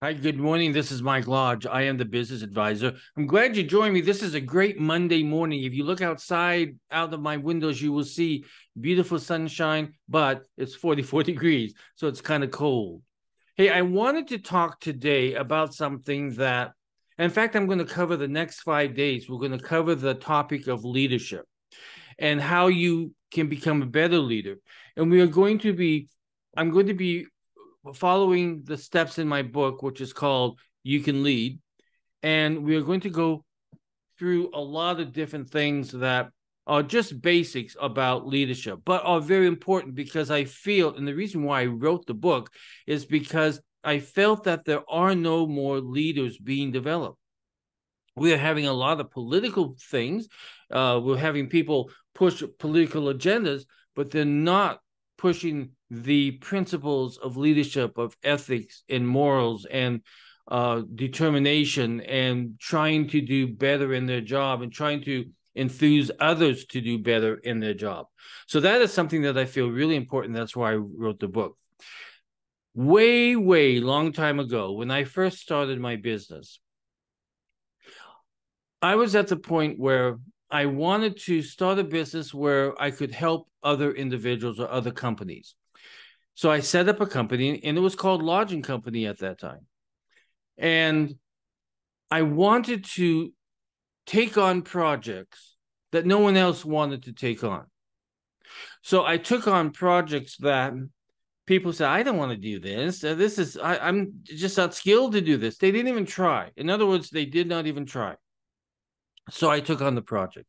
Hi, good morning. This is Mike Lodge. I am the business advisor. I'm glad you joined me. This is a great Monday morning. If you look outside out of my windows, you will see beautiful sunshine, but it's 44 degrees, so it's kind of cold. Hey, I wanted to talk today about something that, in fact, I'm going to cover the next 5 days. We're going to cover the topic of leadership and how you can become a better leader. And I'm going to be following the steps in my book, which is called You Can Lead. And we are going to go through a lot of different things that are just basics about leadership, but are very important because I feel, and the reason why I wrote the book is because I felt that there are no more leaders being developed. We are having a lot of political things. We're having people push political agendas, but they're not pushing the principles of leadership, of ethics and morals and determination, and trying to do better in their job and trying to enthuse others to do better in their job. So that is something that I feel really important. That's why I wrote the book. Way, way long time ago, when I first started my business, I was at the point where I wanted to start a business where I could help other individuals or other companies. So I set up a company, and it was called Lodging Company at that time. And I wanted to take on projects that no one else wanted to take on. So I took on projects that people said, I don't want to do this. I'm just not skilled to do this. They didn't even try. In other words, they did not even try. So I took on the project.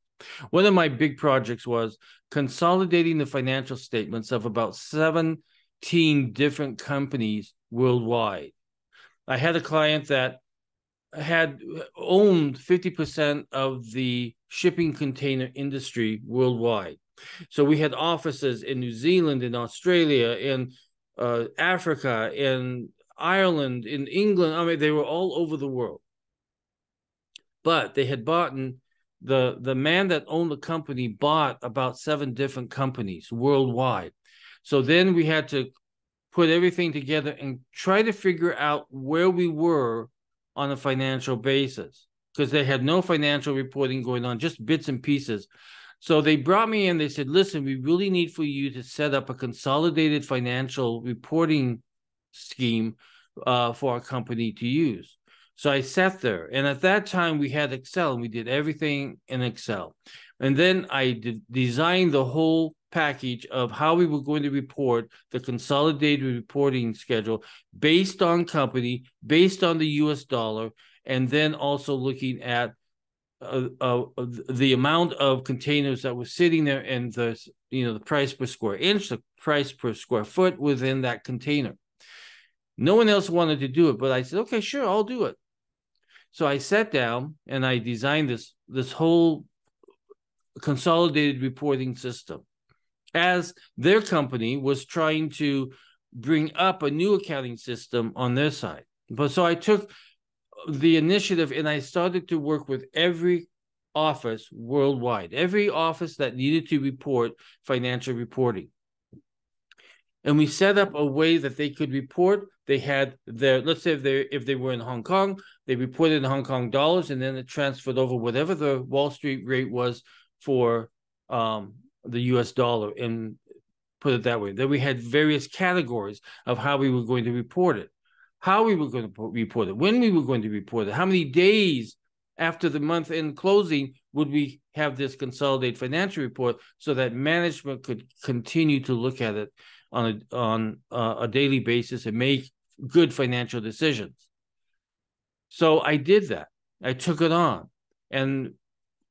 One of my big projects was consolidating the financial statements of about 17 different companies worldwide. I had a client that had owned 50% of the shipping container industry worldwide. So we had offices in New Zealand, in Australia, in Africa, in Ireland, in England. I mean, they were all over the world. But they had bought the man that owned the company bought about 7 different companies worldwide. So then we had to put everything together and try to figure out where we were on a financial basis, because they had no financial reporting going on, just bits and pieces. So they brought me in. They said, listen, we really need for you to set up a consolidated financial reporting scheme for our company to use. So I sat there, and at that time we had Excel, and we did everything in Excel. And then I designed the whole package of how we were going to report the consolidated reporting schedule based on company, based on the US dollar, and then also looking at the amount of containers that were sitting there and the price per square inch, the price per square foot within that container. No one else wanted to do it, but I said, okay, sure, I'll do it. So I sat down and I designed this whole consolidated reporting system, as their company was trying to bring up a new accounting system on their side. But so I took the initiative and I started to work with every office worldwide, every office that needed to report financial reporting. And we set up a way that they could report. They had their, let's say if they were in Hong Kong, they reported in Hong Kong dollars, and then it transferred over whatever the Wall Street rate was for the US dollar, and put it that way. Then we had various categories of how we were going to report it, how we were going to report it, when we were going to report it, how many days after the month end closing would we have this consolidated financial report, so that management could continue to look at it on a daily basis and make good financial decisions. So I did that. I took it on, and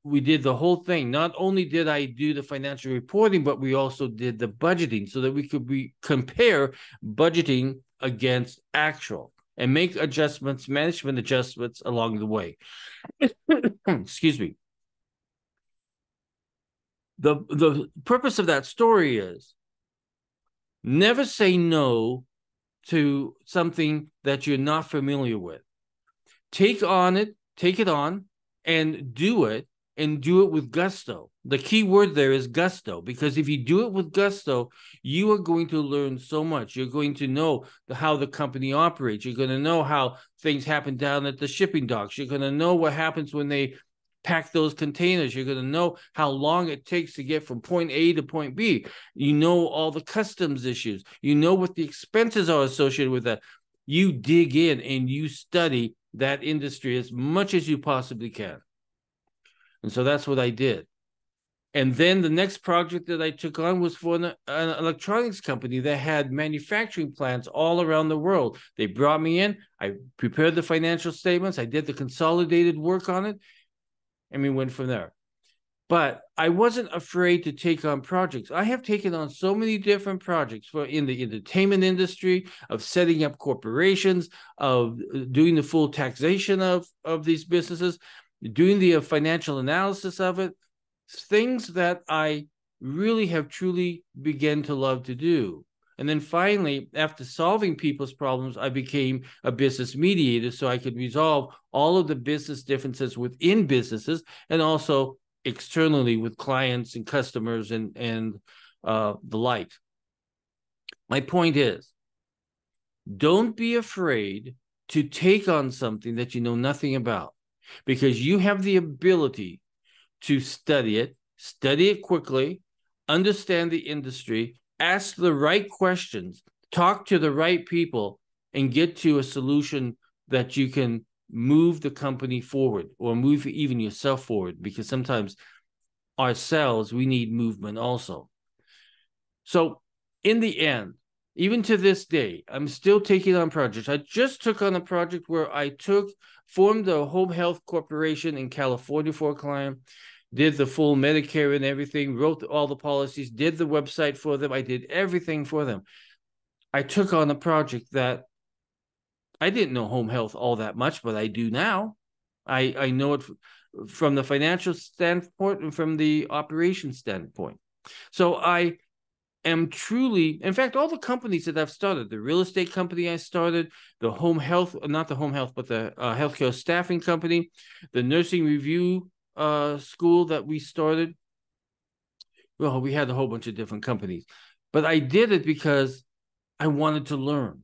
we did the whole thing. Not only did I do the financial reporting, but we also did the budgeting, so that we could compare budgeting against actual and make adjustments, management adjustments along the way. Excuse me. The purpose of that story is never say no to something that you're not familiar with. Take it on, and do it, and do it with gusto. The key word there is gusto, because if you do it with gusto, you are going to learn so much. You're going to know how the company operates. You're going to know how things happen down at the shipping docks. You're going to know what happens when they pack those containers. You're going to know how long it takes to get from point A to point B. You know all the customs issues. You know what the expenses are associated with that. You dig in and you study that industry as much as you possibly can. And so that's what I did. And then the next project that I took on was for an electronics company that had manufacturing plants all around the world. They brought me in. I prepared the financial statements. I did the consolidated work on it. And we went from there. But I wasn't afraid to take on projects. I have taken on so many different projects for in the entertainment industry, of setting up corporations, of doing the full taxation of these businesses, doing the financial analysis of it, things that I really have truly begun to love to do. And then finally, after solving people's problems, I became a business mediator so I could resolve all of the business differences within businesses and also externally with clients and customers and the like. My point is, don't be afraid to take on something that you know nothing about, because you have the ability to study it quickly, understand the industry, ask the right questions, talk to the right people, and get to a solution that you can move the company forward or move even yourself forward, because sometimes ourselves, we need movement also. So in the end, even to this day, I'm still taking on projects. I just took on a project where I formed a home health corporation in California for a client, did the full Medicare and everything, wrote all the policies, did the website for them. I did everything for them. I took on a project that I didn't know home health all that much, but I do now. I know it from the financial standpoint and from the operation standpoint. So I am truly, in fact, all the companies that I've started, the real estate company I started, the home health, not the home health, but the healthcare staffing company, the nursing review school that we started. Well, we had a whole bunch of different companies, but I did it because I wanted to learn.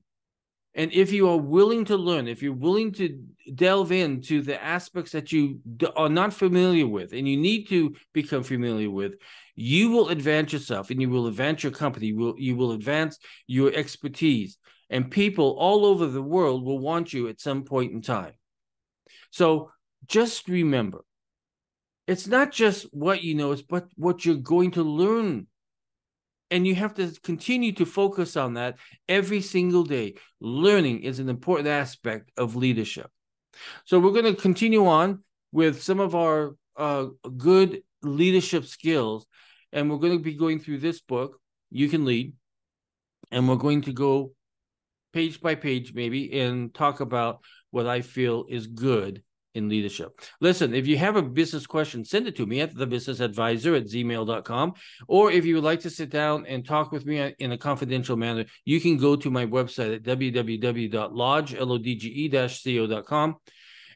And if you are willing to learn, if you're willing to delve into the aspects that you are not familiar with and you need to become familiar with, you will advance yourself and you will advance your company. You will advance your expertise, and people all over the world will want you at some point in time. So just remember, it's not just what you know, but what you're going to learn. And you have to continue to focus on that every single day. Learning is an important aspect of leadership. So we're going to continue on with some of our good leadership skills. And we're going to be going through this book, You Can Lead. And we're going to go page by page maybe and talk about what I feel is good in leadership. Listen, if you have a business question, send it to me at thebusinessadvisor@gmail.com. Or if you would like to sit down and talk with me in a confidential manner, you can go to my website at www.lodge-co.com,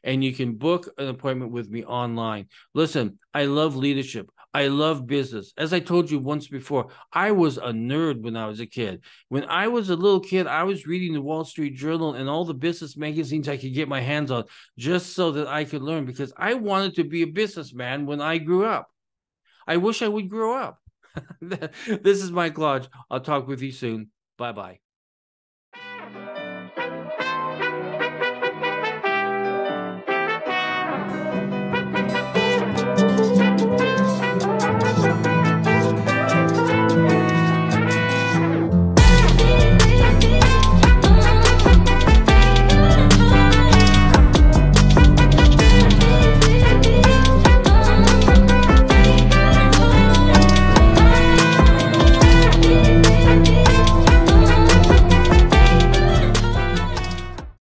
and you can book an appointment with me online. Listen, I love leadership. I love business. As I told you once before, I was a nerd when I was a kid. When I was a little kid, I was reading the Wall Street Journal and all the business magazines I could get my hands on just so that I could learn, because I wanted to be a businessman when I grew up. I wish I would grow up. This is Mike Lodge. I'll talk with you soon. Bye-bye.